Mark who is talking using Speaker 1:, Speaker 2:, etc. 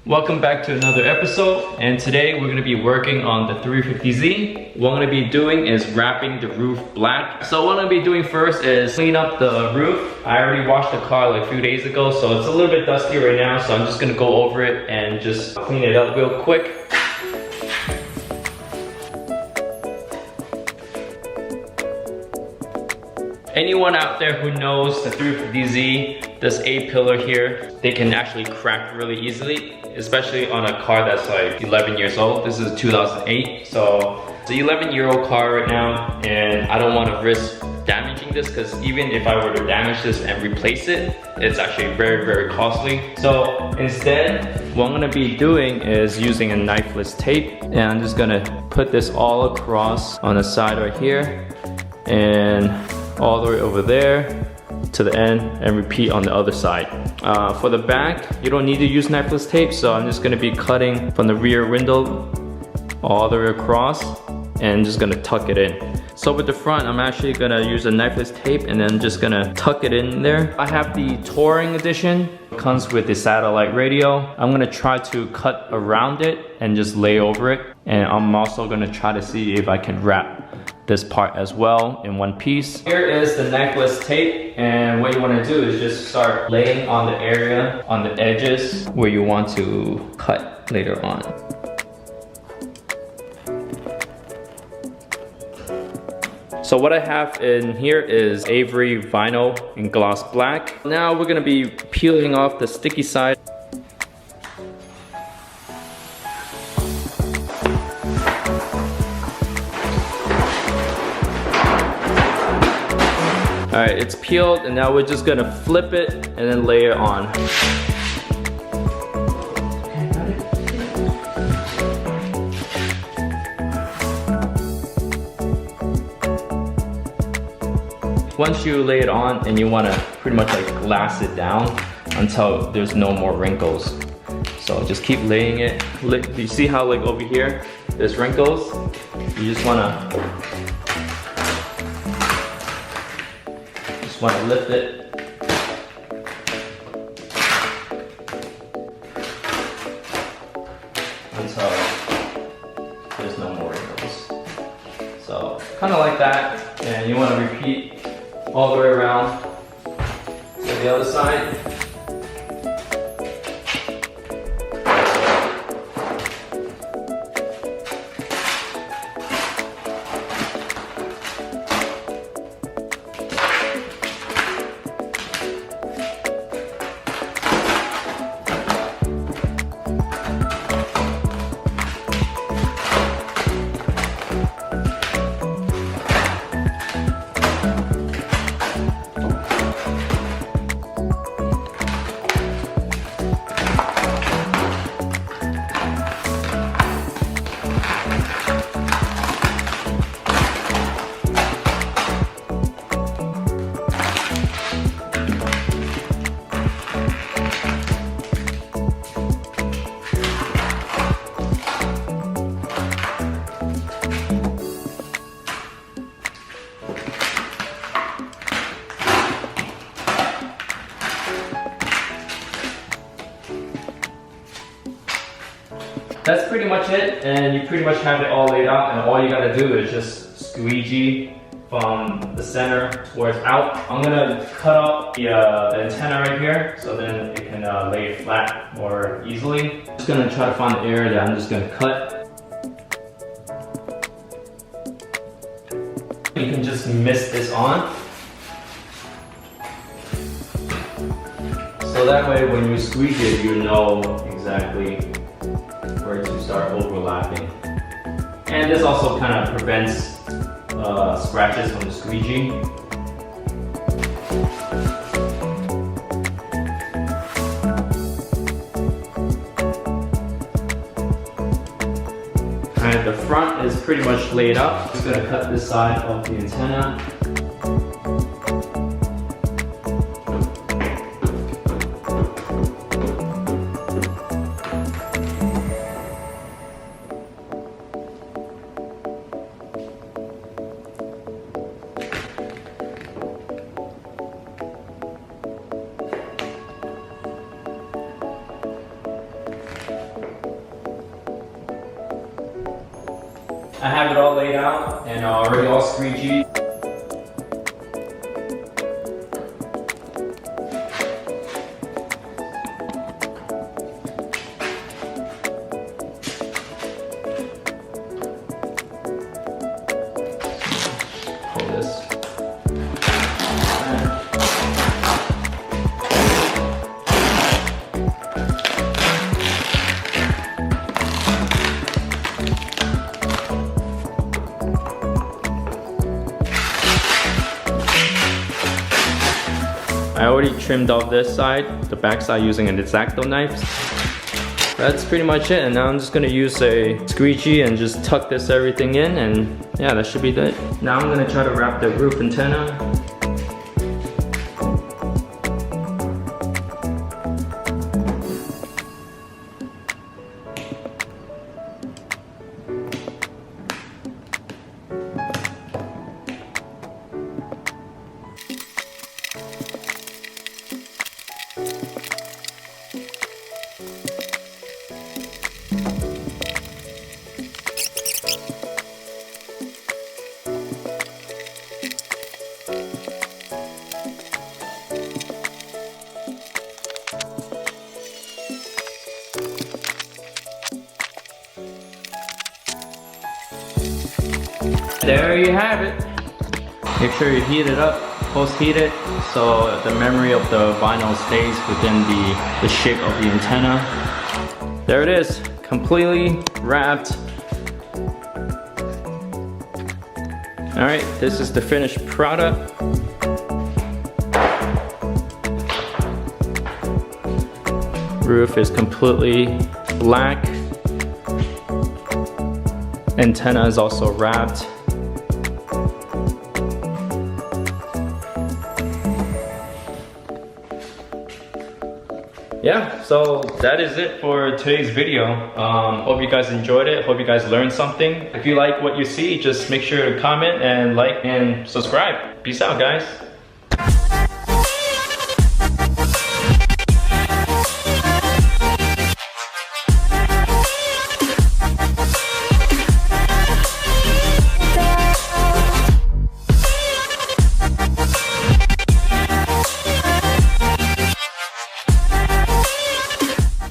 Speaker 1: Welcome back to another episode, and today we're going to be working on the 350Z. What I'm going to be doing is wrapping the roof black. So what I'm going to be doing first is clean up the roof. I already washed the car like a few days ago, so it's a little bit dusty right now, so I'm just going to go over it and just clean it up real quick. Anyone out there who knows the 350Z, this A-pillar here, they can actually crack really easily, especially on a car that's like 11 years old. This is 2008, so it's an 11-year-old car right now, and I don't want to risk damaging this because even if I were to damage this and replace it, it's actually very, very costly. So instead, what I'm going to be doing is using a knifeless tape, and I'm just going to put this all across on the side right here, and all the way over there to the end, and repeat on the other side. For the back, you don't need to use knifeless tape, so I'm just gonna be cutting from the rear window all the way across and just gonna tuck it in. So with the front, I'm actually gonna use a knifeless tape and then just gonna tuck it in there. I have the Touring edition. It comes with the satellite radio. I'm gonna try to cut around it and just lay over it. And I'm also gonna try to see if I can wrap this part as well in one piece. Here is the knifeless tape, and what you want to do is just start laying on the area, on the edges where you want to cut later on. So what I have in here is Avery vinyl in gloss black. Now we're gonna be peeling off the sticky side. Alright, it's peeled, and now we're just gonna flip it and then lay it on. Once you lay it on, and you wanna pretty much like glass it down until there's no more wrinkles. So just keep laying it. You see how like over here, there's wrinkles? You just wanna lift it. Until there's no more wrinkles. So kind of like that, and you want to repeat all the way around to the other side. That's pretty much it, and you pretty much have it all laid out, and all you gotta do is just squeegee from the center towards out. I'm gonna cut up the antenna right here, so then it can lay it flat more easily. I'm just gonna try to find the area that I'm just gonna cut. You can just mist this on. So that way when you squeeze it, you know exactly where to start overlapping. And this also kind of prevents scratches from the squeegee. Alright, the front is pretty much laid up. Just gonna cut this side of the antenna. I have it all laid out and already all squeegee. Hold this. I already trimmed off this side, the back side, using an X-Acto knife. That's pretty much it, and now I'm just gonna use a squeegee and just tuck this everything in, and yeah, that should be it. Now I'm gonna try to wrap the roof antenna. There you have it. Make sure you heat it up, post-heat it, so the memory of the vinyl stays within the shape of the antenna. There it is, completely wrapped. Alright, this is the finished product. Roof is completely black. Antenna is also wrapped. Yeah, so that is it for today's video. Hope you guys enjoyed it. Hope you guys learned something. If you like what you see, just make sure to comment and like and subscribe. Peace out, guys.